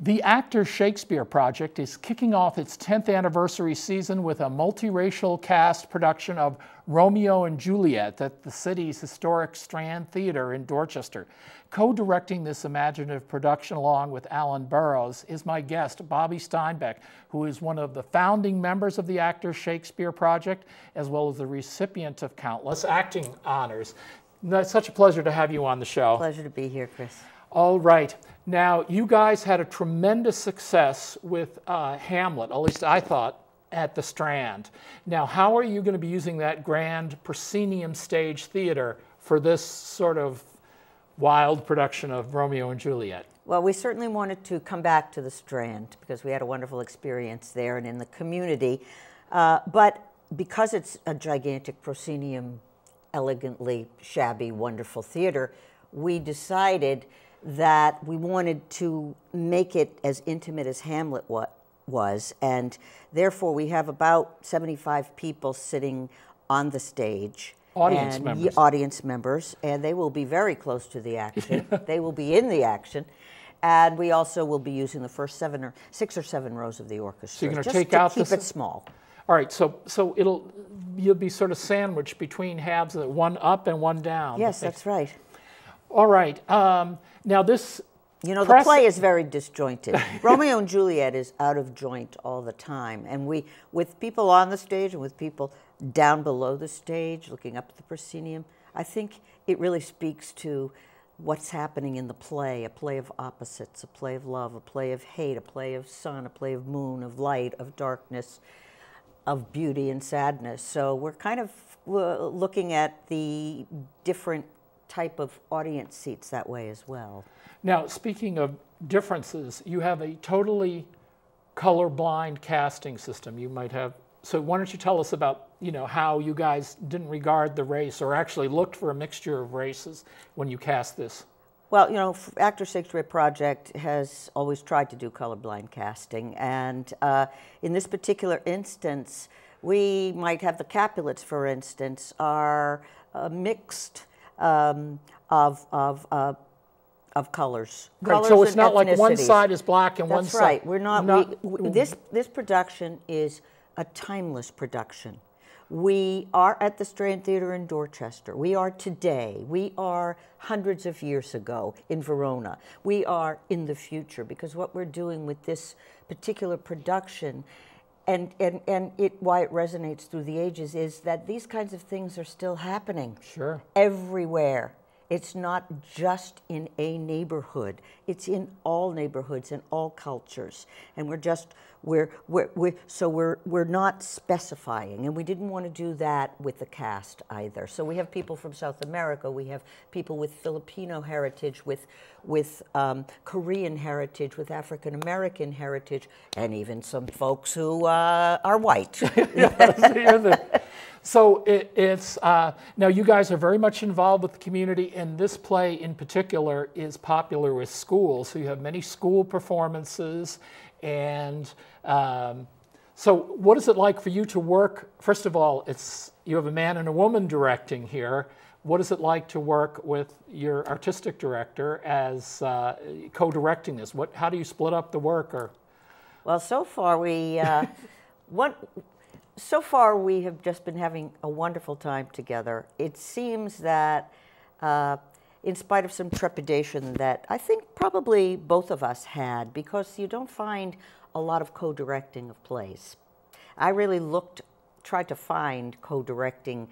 The Actors Shakespeare Project is kicking off its 10th anniversary season with a multiracial cast production of Romeo and Juliet at the city's historic Strand Theater in Dorchester. Co-directing this imaginative production along with Alan Burrows is my guest, Bobbie Steinbach, who is one of the founding members of the Actors Shakespeare Project, as well as the recipient of countless acting honors. It's such a pleasure to have you on the show. Pleasure to be here, Chris. All right. Now, you guys had a tremendous success with Hamlet, at least I thought, at the Strand. Now, how are you going to be using that grand proscenium stage theater for this sort of wild production of Romeo and Juliet? Well, we certainly wanted to come back to the Strand because we had a wonderful experience there and in the community. But because it's a gigantic proscenium, elegantly shabby, wonderful theater, we decided that we wanted to make it as intimate as Hamlet was, and therefore we have about 75 people sitting on the stage. Audience members. Audience members, and they will be very close to the action. They will be in the action, and we also will be using the first 6 or 7 rows of the orchestra. So you're going to just take to out keep it small. All right, so you'll be sort of sandwiched between halves, one up and one down. Yes, that's right. All right. Now this, you know, the play is very disjointed. Romeo and Juliet is out of joint all the time, and with people on the stage and with people down below the stage, looking up at the proscenium, I think it really speaks to what's happening in the play, a play of opposites, a play of love, a play of hate, a play of sun, a play of moon, of light, of darkness, of beauty and sadness. So we're kind of looking at the different type of audience seats that way as well. Now, speaking of differences, you have a totally colorblind casting system. You might have, so why don't you tell us about, you know, how you guys didn't regard the race or actually looked for a mixture of races when you cast this? Well, you know, Actors Shakespeare Project has always tried to do colorblind casting, and in this particular instance, we might have the Capulets, for instance, are mixed of colors. Right, so it's not like one side is black and one side. That's right. We're not. This production is a timeless production. We are at the Strand Theater in Dorchester. We are today. We are hundreds of years ago in Verona. We are in the future, because what we're doing with this particular production and why it resonates through the ages is that these kinds of things are still happening. Sure. Everywhere. It's not just in a neighborhood. It's in all neighborhoods and all cultures. And we're not specifying, and we didn't want to do that with the cast either. So we have people from South America, we have people with Filipino heritage, with Korean heritage, with African American heritage, and even some folks who are white. So it's now you guys are very much involved with the community, and this play in particular is popular with schools. So you have many school performances, and so what is it like for you to work? First of all, you have a man and a woman directing here. What is it like to work with your artistic director as co-directing this? How do you split up the work? Or well, so far So far, we have just been having a wonderful time together. It seems that, in spite of some trepidation that I think probably both of us had, because you don't find a lot of co-directing of plays. I really tried to find co-directing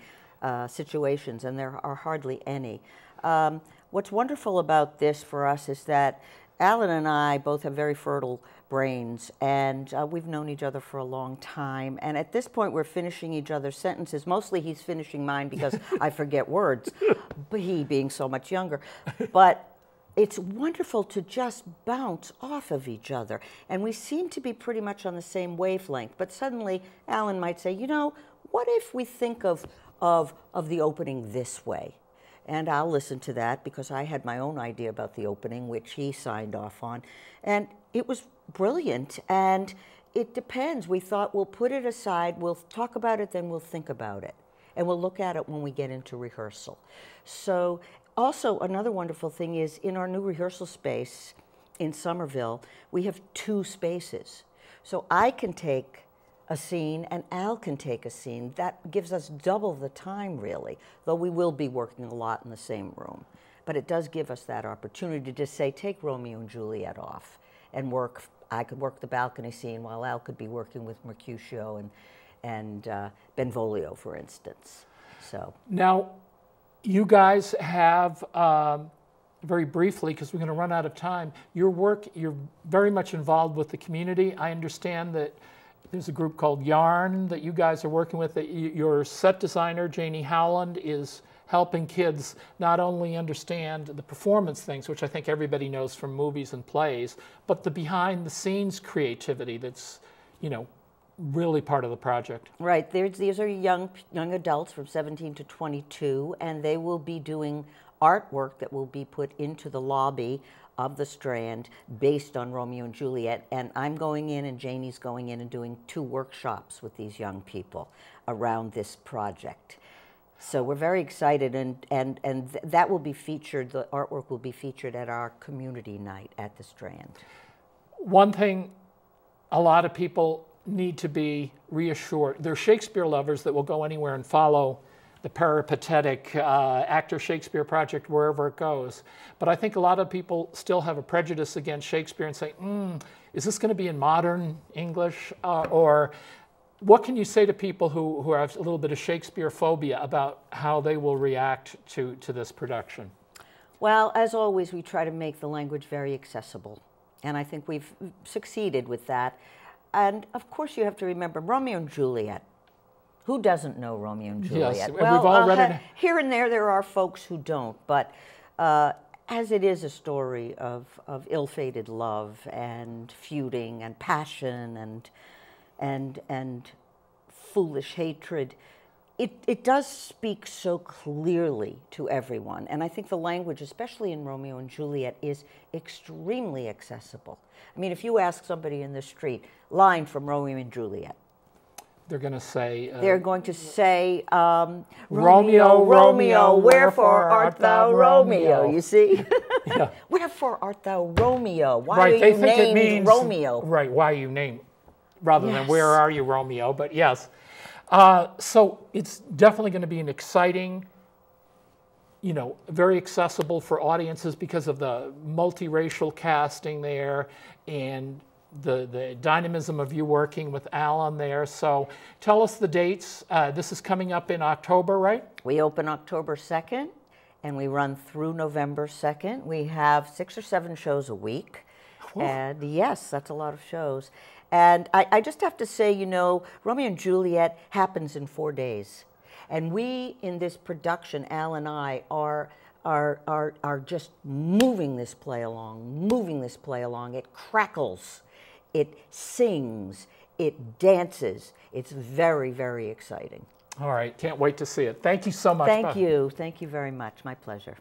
situations, and there are hardly any. What's wonderful about this for us is that Alan and I both have very fertile brains, and we've known each other for a long time. And at this point, we're finishing each other's sentences. Mostly he's finishing mine because I forget words, but he being so much younger. But it's wonderful to just bounce off of each other. And we seem to be pretty much on the same wavelength. But suddenly, Alan might say, you know, what if we think of the opening this way? And I'll listen to that because I had my own idea about the opening, which he signed off on. And it was brilliant. And it depends. We thought we'll put it aside, we'll talk about it, then we'll think about it. And we'll look at it when we get into rehearsal. So also another wonderful thing is in our new rehearsal space in Somerville, we have 2 spaces. So I can take a scene and Al can take a scene. That gives us double the time, really, though we will be working a lot in the same room. But it does give us that opportunity to just say, take Romeo and Juliet off and work. I could work the balcony scene while Al could be working with Mercutio and Benvolio, for instance. So now, you guys have, very briefly, because we're going to run out of time, your work, you're very much involved with the community. I understand that there's a group called Yarn that you guys are working with. That your set designer, Janie Howland, is helping kids not only understand the performance things, which I think everybody knows from movies and plays, but the behind-the-scenes creativity that's, you know, really part of the project. Right. These are young adults from 17 to 22, and they will be doing artwork that will be put into the lobby of the Strand based on Romeo and Juliet. And I'm going in and Janie's going in and doing 2 workshops with these young people around this project. So we're very excited, and that will be featured, the artwork will be featured at our community night at the Strand. One thing a lot of people need to be reassured, they're Shakespeare lovers that will go anywhere and follow the peripatetic actor Shakespeare project wherever it goes. But I think a lot of people still have a prejudice against Shakespeare and say, is this going to be in modern English? Or what can you say to people who have a little bit of Shakespeareophobia about how they will react to this production? Well, as always, we try to make the language very accessible. And I think we've succeeded with that. And of course, you have to remember Romeo and Juliet. Who doesn't know Romeo and Juliet? Yes, well, we've all read it. Here and there are folks who don't, but as it is a story of ill-fated love and feuding and passion and foolish hatred, it does speak so clearly to everyone. And I think the language, especially in Romeo and Juliet, is extremely accessible. I mean, if you ask somebody in the street, line from Romeo and Juliet, they're going to say... they're going to say, Romeo, Romeo, wherefore art thou Romeo? You see? Yeah. Wherefore art thou Romeo? Why right, are they you think named it means, Romeo? Right, why are you named, rather than Yes. where are you Romeo, but yes. So it's definitely going to be an exciting, you know, very accessible for audiences because of the multiracial casting there and the dynamism of you working with Alan there. So tell us the dates. This is coming up in October, right? We open October 2nd and we run through November 2nd. We have 6 or 7 shows a week. Whoa. And yes, that's a lot of shows. And I just have to say, you know, Romeo and Juliet happens in 4 days. And we, in this production, Al and I, are just moving this play along. It crackles, it sings, it dances. It's very, very exciting. All right, can't wait to see it. Thank you so much. Thank you very much. My pleasure.